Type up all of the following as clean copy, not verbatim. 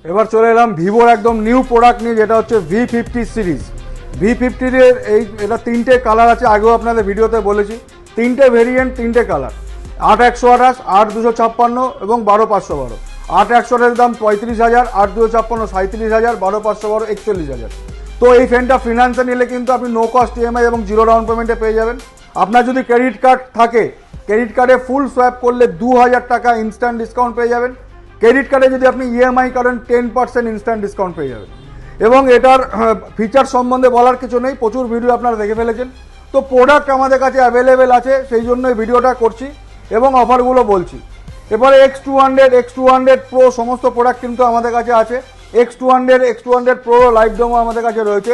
এবার চলে এলাম ভিভোর একদম নিউ প্রোডাক্ট নিয়ে, যেটা হচ্ছে V50 সিরিজ। V50 এর এটা তিনটে কালার আছে, আগেও আপনাদের ভিডিওতে বলেছি। তিনটে ভেরিয়েন্ট, তিনটে কালার, 8/128, 8/256 এবং 12/512। 8/128 দাম 35,000, 8/256 37,000, 12/512 41,000। তো এই ফ্যানটা ফিনান্সে নিলে কিন্তু আপনি নো কস্ট ইএমআই এবং জিরো ডাউন পেমেন্টে পেয়ে যাবেন। আপনার যদি ক্রেডিট কার্ড থাকে, ক্রেডিট কার্ডে ফুল সোয়াপ করলে 2,000 টাকা ইনস্ট্যান্ট ডিসকাউন্ট পেয়ে যাবেন। ক্রেডিট কার্ডে যদি আপনি ইএমআই করেন 10% ইনস্ট্যান্ট ডিসকাউন্ট পেয়ে যাবেন। এবং এটার ফিচার সম্বন্ধে বলার কিছু নেই, প্রচুর ভিডিও আপনারা দেখে ফেলেছেন। তো প্রোডাক্ট আমাদের কাছে অ্যাভেলেবেল আছে, সেই জন্যই ভিডিওটা করছি এবং অফারগুলো বলছি। এবারে X200 Pro সমস্ত প্রোডাক্ট কিন্তু আমাদের কাছে আছে। X200 Pro লাইভ ডেমো আমাদের কাছে রয়েছে।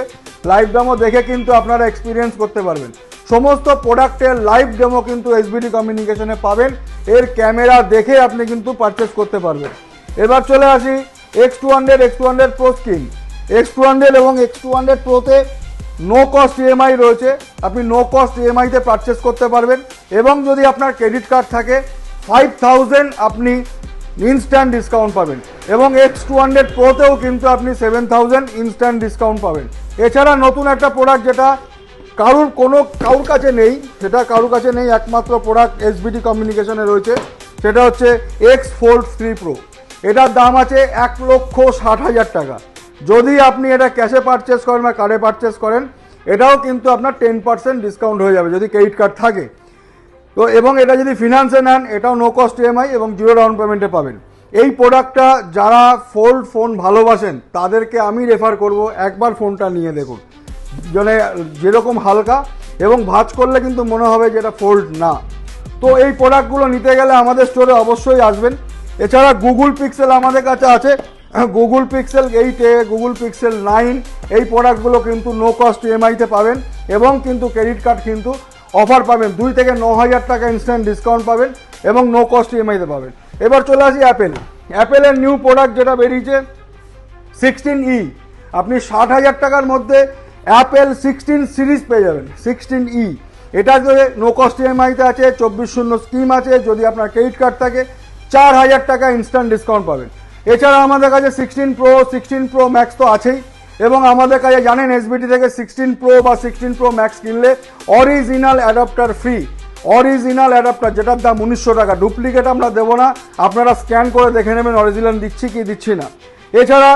লাইভ ডেমো দেখে কিন্তু আপনারা এক্সপিরিয়েন্স করতে পারবেন। সমস্ত প্রোডাক্টের লাইভ ডেমো কিন্তু এসবিডি কমিউনিকেশনে পাবেন। এর ক্যামেরা দেখে আপনি কিন্তু পারচেস করতে পারবেন। এবার চলে আসি X200 Pro স্কিন। X200 এবং X200 Proতে নো কস্ট ইএমআই রয়েছে, আপনি নো কস্ট ইএমআইতে পারচেস করতে পারবেন। এবং যদি আপনার ক্রেডিট কার্ড থাকে 5,000 আপনি ইনস্ট্যান্ট ডিসকাউন্ট পাবেন। এবং X200 Proতেও কিন্তু আপনি 7,000 ইনস্ট্যান্ট ডিসকাউন্ট পাবেন। এছাড়া নতুন একটা প্রোডাক্ট যেটা কারুর কাছে নেই, একমাত্র প্রোডাক্ট এসবিডি কমিউনিকেশনে রয়েছে, সেটা হচ্ছে X Fold 3 Pro। এটার দাম আছে 1,60,000 টাকা। যদি আপনি এটা ক্যাশে পারচেস করেন বা কার্ডে পারচেস করেন, এটাও কিন্তু আপনার 10% ডিসকাউন্ট হয়ে যাবে যদি ক্রেডিট কার্ড থাকে। তো এবং এটা যদি ফিনান্সে নেন, এটাও নো কস্ট ইএমআই এবং জিরো ডাউন পেমেন্টে পাবেন। এই প্রোডাক্টটা যারা ফোল্ড ফোন ভালোবাসেন তাদেরকে আমি রেফার করব, একবার ফোনটা নিয়ে দেখুন। মানে যেরকম হালকা এবং ভাঁজ করলে কিন্তু মনে হবে যে এটা ফোল্ড না। তো এই প্রোডাক্টগুলো নিতে গেলে আমাদের স্টোরে অবশ্যই আসবেন। এছাড়া গুগল পিক্সেল আমাদের কাছে আছে, গুগল পিক্সেল 8, গুগল পিক্সেল 9, এই প্রোডাক্টগুলো কিন্তু নো কস্ট ইএমআইতে পাবেন এবং কিন্তু ক্রেডিট কার্ড কিন্তু অফার পাবেন, 2 থেকে 9,000 টাকা ইনস্ট্যান্ট ডিসকাউন্ট পাবেন এবং নো কস্ট ইএমআইতে পাবেন। এবার চলে আসি অ্যাপেলের নিউ প্রোডাক্ট যেটা বেরিয়েছে 16E। আপনি 60,000 টাকার মধ্যে অ্যাপেল 16 সিরিজ পেয়ে যাবেন, 16E। এটা নো কস্ট ইএমআইতে আছে, 24/0 স্কিম আছে। যদি আপনার ক্রেডিট কার্ড থাকে 4,000 টাকা ইনস্ট্যান্ট ডিসকাউন্ট পাবেন। এছাড়া আমাদের কাছে 16 Pro Max তো আছেই, এবং আমাদের কাছে জানেন এসবিটি থেকে 16 Pro বা 16 Pro Max কিনলে original adapter free. Original adapter যেটার দাম 1,900 টাকা, ডুপ্লিকেট আমরা দেবো না, আপনারা স্ক্যান করে দেখে নেবেন অরিজিনাল দিচ্ছি কি দিচ্ছি না। এছাড়া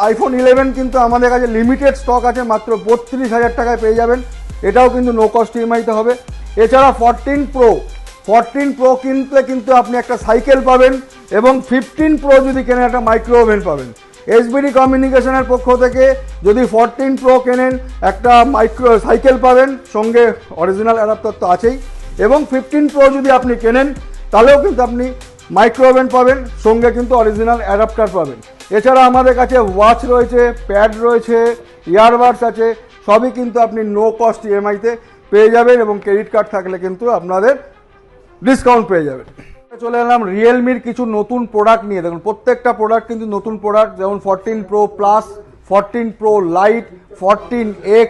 আইফোন 11 কিন্তু আমাদের কাছে লিমিটেড স্টক আছে, মাত্র 32,000 টাকায় পেয়ে যাবেন। এটাও কিন্তু নো কস্ট ইএমআইতে হবে। এছাড়া 14 Pro কিনতে কিন্তু আপনি একটা সাইকেল পাবেন, এবং 15 Pro যদি কেনেন একটা মাইক্রো ওভেন পাবেন। এসবিডি কমিউনিকেশনের পক্ষ থেকে যদি 14 Pro কেনেন একটা মাইক্রো সাইকেল পাবেন, সঙ্গে অরিজিনাল অ্যাডাপ্টার তো আছেই। এবং 15 Pro যদি আপনি কেনেন তাহলেও কিন্তু আপনি মাইক্রো ওভেন পাবেন, সঙ্গে কিন্তু অরিজিনাল অ্যাডাপ্টার পাবেন। এছাড়া আমাদের কাছে ওয়াচ রয়েছে, প্যাড রয়েছে, ইয়ারবাডস আছে, সবই কিন্তু আপনি নো কস্ট ইএমআইতে পেয়ে যাবেন এবং ক্রেডিট কার্ড থাকলে কিন্তু আপনাদের ডিসকাউন্ট পেয়ে যাবেন। চলে এলাম রিয়েলমির কিছু নতুন প্রোডাক্ট নিয়ে। দেখুন প্রত্যেকটা প্রোডাক্ট কিন্তু নতুন প্রোডাক্ট, যেমন 14 Pro Plus, 14 Pro Lite, 14X,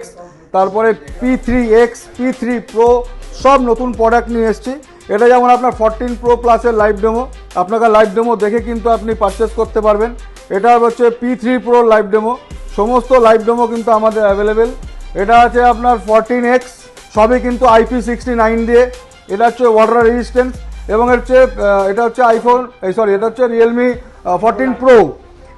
তারপরে P3X, P3 Pro, সব নতুন প্রোডাক্ট নিয়ে এসেছি। এটা যেমন আপনার 14 Pro Plus-এর লাইভ ডেমো, আপনাকে লাইভ ডেমো দেখে কিন্তু আপনি পারচেস করতে পারবেন। এটা হচ্ছে P3 Pro লাইভ ডেমো, সমস্ত লাইভ ডেমো কিন্তু আমাদের অ্যাভেলেবেল। এটা আছে আপনার 14X, সবই কিন্তু IP69 দিয়ে। এটা হচ্ছে ওয়াটার রেজিস্ট্যান্স, এবং এটা হচ্ছে এটা হচ্ছে রিয়েলমি 14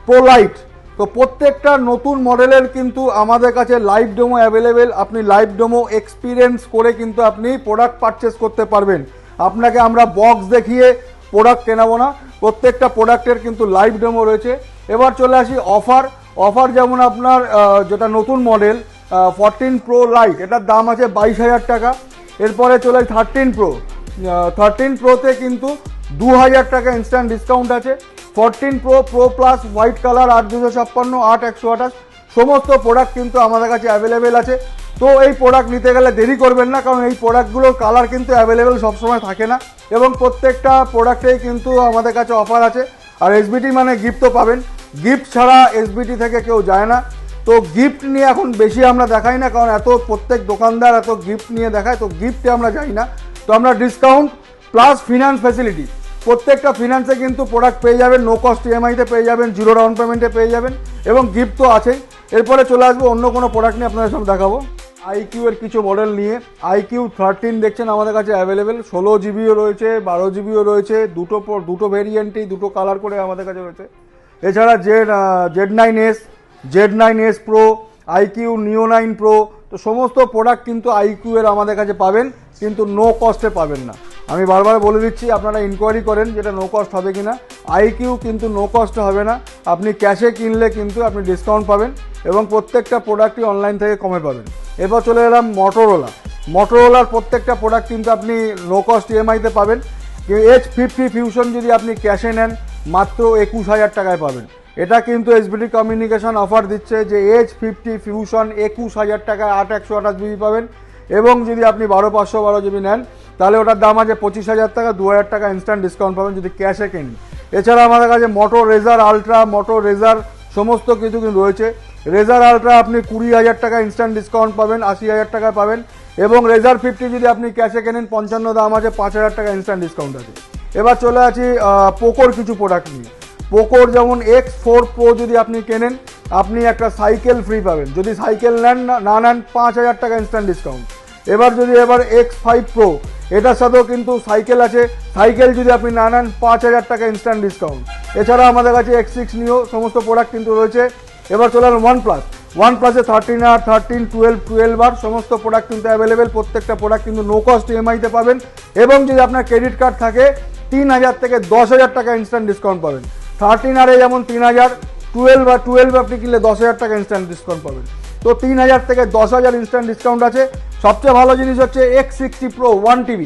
Pro Lite। তো প্রত্যেকটা নতুন মডেলের কিন্তু আমাদের কাছে লাইভ ডেমো অ্যাভেলেবেল। আপনি লাইভ ডেমো এক্সপিরিয়েন্স করে কিন্তু আপনি প্রোডাক্ট পারচেস করতে পারবেন। আপনাকে আমরা বক্স দেখিয়ে প্রোডাক্ট কেনাবো না, প্রত্যেকটা প্রোডাক্টের কিন্তু লাইভ ডেমো রয়েছে। এবার চলে আসি অফার যেমন আপনার যেটা নতুন মডেল 14 Pro Lite, এটার দাম আছে 22,000 টাকা। এরপরে চলে 13 Proতে কিন্তু 2,000 টাকা ইনস্ট্যান্ট ডিসকাউন্ট আছে। 14 Pro Plus হোয়াইট কালার 8/256, 8/128, সমস্ত প্রোডাক্ট কিন্তু আমাদের কাছে অ্যাভেলেবেল আছে। তো এই প্রোডাক্ট নিতে গেলে দেরি করবেন না, কারণ এই প্রোডাক্টগুলোর কালার কিন্তু অ্যাভেলেবেল সবসময় থাকে না, এবং প্রত্যেকটা প্রোডাক্টেই কিন্তু আমাদের কাছে অফার আছে। আর এসবিটি মানে গিফট তো পাবেন, গিফট ছাড়া এসবিটি থেকে কেউ যায় না। তো গিফট নিয়ে এখন বেশি আমরা দেখাই না, কারণ প্রত্যেক দোকানদার এত গিফট নিয়ে দেখায়, তো গিফটে আমরা যাই না। তো আমরা ডিসকাউন্ট প্লাস ফিনান্স ফ্যাসিলিটি প্রত্যেকটা ফিনান্সে কিন্তু প্রোডাক্ট পেয়ে যাবেন, নো কস্ট ইএমআইতে পেয়ে যাবেন, জিরো ডাউন পেমেন্টে পেয়ে যাবেন এবং গিফট তো আছেই। এরপরে চলে আসবো অন্য কোনো প্রোডাক্ট নিয়ে আপনাদের সামনে দেখাবো। আইকিউ এর কিছু মডেল নিয়ে। আইকিউ 13 দেখছেন আমাদের কাছে অ্যাভেলেবেল, 16 জিবিও রয়েছে, 12 জিবিও রয়েছে, দুটো ভেরিয়েন্টেই দুটো কালার করে আমাদের কাছে রয়েছে। এছাড়া Z9S, Z9S Pro, আইকিউ নিও 9 Pro, তো সমস্ত প্রোডাক্ট কিন্তু আইকিউ এর আমাদের কাছে পাবেন, কিন্তু নো কস্টে পাবেন না। আমি বারবার বলে দিচ্ছি, আপনারা ইনকোয়ারি করেন যেটা নো কস্ট হবে কিনা। আইকিউ কিন্তু নো কস্টে হবে না, আপনি ক্যাশে কিনলে কিন্তু আপনি ডিসকাউন্ট পাবেন এবং প্রত্যেকটা প্রোডাক্টই অনলাইন থেকে কমে পাবেন। এরপর চলে এলাম মোটোরোলার প্রত্যেকটা প্রোডাক্ট কিন্তু আপনি নো কস্ট ইএমআইতে পাবেন। H50 ফিউশন যদি আপনি ক্যাশে নেন মাত্র 21,000 টাকায় পাবেন। এটা কিন্তু এসবিডি কমিউনিকেশন অফার দিচ্ছে যে H50 ফিউশন 21,000 টাকায় 8/128 জিবি পাবেন এবং যদি আপনি 12/512 জিবি নেন তাহলে ওটার দাম আছে 25,000 টাকা, 2,000 টাকা ইনস্ট্যান্ট ডিসকাউন্ট পাবেন যদি ক্যাশে কেনেন। এছাড়া আমাদের কাছে মোটো রেজার আলট্রা, মোটো রেজার সমস্ত কিছু কিন্তু রয়েছে। রেজার আলট্রা আপনি 20,000 টাকা ইনস্ট্যান্ট ডিসকাউন্ট পাবেন, 80,000 টাকায় পাবেন এবং রেজার 50 যদি আপনি ক্যাশে কেনেন 55 দাম আছে, 5,000 টাকা ইনস্ট্যান্ট ডিসকাউন্ট আছে। এবার চলে আসি পোকোর কিছু প্রোডাক্ট নিয়ে। পোকোর যেমন X4 Pro যদি আপনি কেনেন আপনি একটা সাইকেল ফ্রি পাবেন, যদি সাইকেল না নেন 5,000 টাকা ইনস্ট্যান্ট ডিসকাউন্ট। এবার X5 Pro, এটার সাথেও কিন্তু সাইকেল আছে, সাইকেল যদি আপনি না নেন 5,000 টাকা ইনস্ট্যান্ট ডিসকাউন্ট। এছাড়া আমাদের কাছে X6 Neo সমস্ত প্রোডাক্ট কিন্তু রয়েছে। এবার চলে এলাম OnePlus-এ 13R, 13, 12, 12R সমস্ত প্রোডাক্ট কিন্তু অ্যাভেলেবেল। প্রত্যেকটা প্রোডাক্ট কিন্তু নো কস্ট ইএমআইতে পাবেন এবং যদি আপনার ক্রেডিট কার্ড থাকে 3,000 থেকে 10,000 টাকা ইনস্ট্যান্ট ডিসকাউন্ট পাবেন। 13R-এ যেমন 3,000, 12 আপনি কিনলে 10,000 টাকা ইনস্ট্যান্ট ডিসকাউন্ট পাবেন। তো 3,000 থেকে 10,000 ইনস্ট্যান্ট ডিসকাউন্ট আছে। সবচেয়ে ভালো জিনিস হচ্ছে X60 Pro 1TB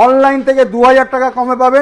অনলাইন থেকে 2,000 টাকা কমে পাবেন